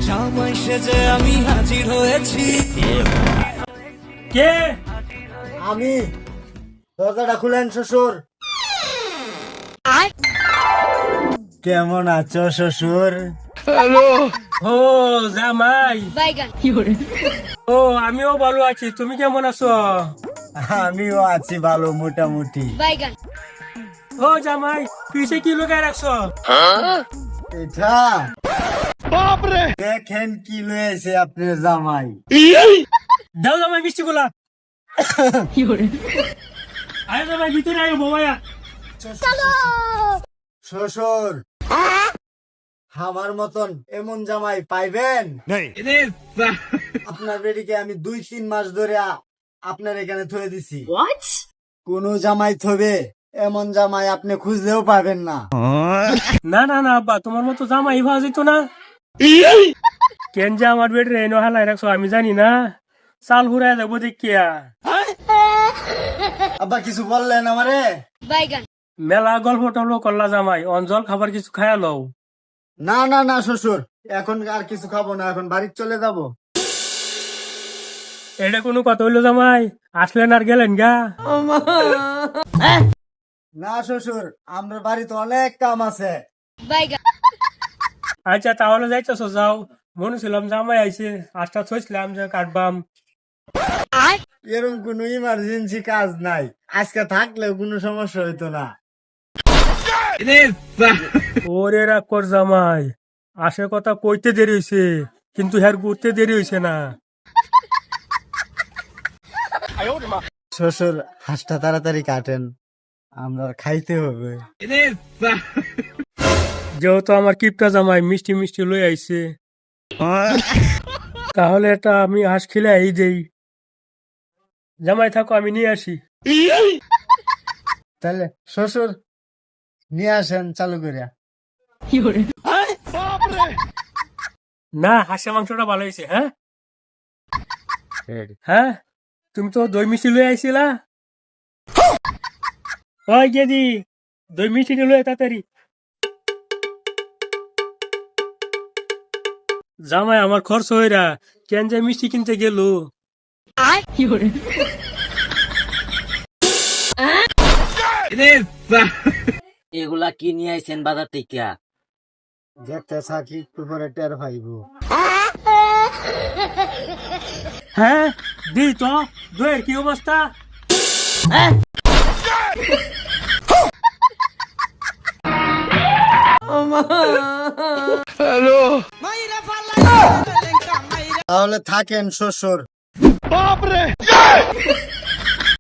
জামাই সেজে আমি হাজির হয়েছি। কে? আমি। দরজাটা খুলেন শ্বশুর। কেমন আছো শ্বশুর? ও জামাই, বাইগান ও আমিও ভালো আছি, তুমি কেমন আছো? আমিও আছি ভালো মোটামুটি। বাইগান ও জামাই, পিছে কি লুকায় রাখছো? এটা দেখেন কি লয়েছে আপনার জামাই। দাও জামাই মিষ্টি গুলা। আরে জামাই ভিতরে আয় বাবায়া। শ্বশুর, আমার মতন এমন জামাই পাইবেন? আপনার বেডিকে আমি 2-3 মাস ধরে আপনার এখানে থয়ে দিছি। কোন জামাই থবে এমন জামাই আপনি খুঁজলেও পাবেন না। না না না আব্বা, তোমার মতো জামাই ভাবা যেত না। কেন যে আমার বেডে এনে হালাই রাখছো আমি জানি না, চাল হুরাই যাবো দেখিয়া। আব্বা কিছু বললেন আমারে? বাইগান মেলা গল্প টল্প করলা জামাই, অঞ্চল খাবার কিছু খায়া লও। না না না শ্বশুর, এখন আর কিছু খাবো না, এখন বাড়ি চলে যাব। এটা কোনো কথা হইলো জামাই? আসলেন আর গেলেন গা? না শ্বশুর, আমরা বাড়িতে অনেক কাম আছে। বাইগান আচ্ছা তাহলে যাইতেছো যাও, মনে ছিলাম জামাই আইছে, আজটা থইছিলাম যে কাটবাম। এরকম কোনো ইমার্জেন্সি কাজ নাই, আজকে থাকলেও কোনো সমস্যা হইতো না। ওরে রাগ কর জামাই, আসে কথা কইতে দেরি হইছে, কিন্তু হ্যার ঘুরতে দেরি হইছে না। শ্বশুর হাঁসটা তাড়াতাড়ি কাটেন, আমরা খাইতে হবে। যেহেতু আমার কিপটা জামাই মিষ্টি মিষ্টি লই আইছে, তাহলে এটা আমি হাঁস খেলে এই দেই। জামাই থাকো, আমি নিয়ে আসি। তাহলে শ্বশুর নিয়ে আসেন চালু করিয়া। না, হাঁসের মাংসটা ভালো হয়েছে। হ্যাঁ হ্যাঁ, তুমি তো দই মিষ্টি লই আইছিলা। ওই গেদি, দই মিষ্টি লই তাড়াতাড়ি। জামাই আমার খরচ হইরা কেন যে মিষ্টি কিনতে গেল। এগুলা কি নিয়ে আইছেন বাজার থেকে? দেখতে থাকি একটু পরে টের পাইব। হ্যাঁ দি তো, দইয়ের কি অবস্থা? তাহলে থাকেন শ্বশুর।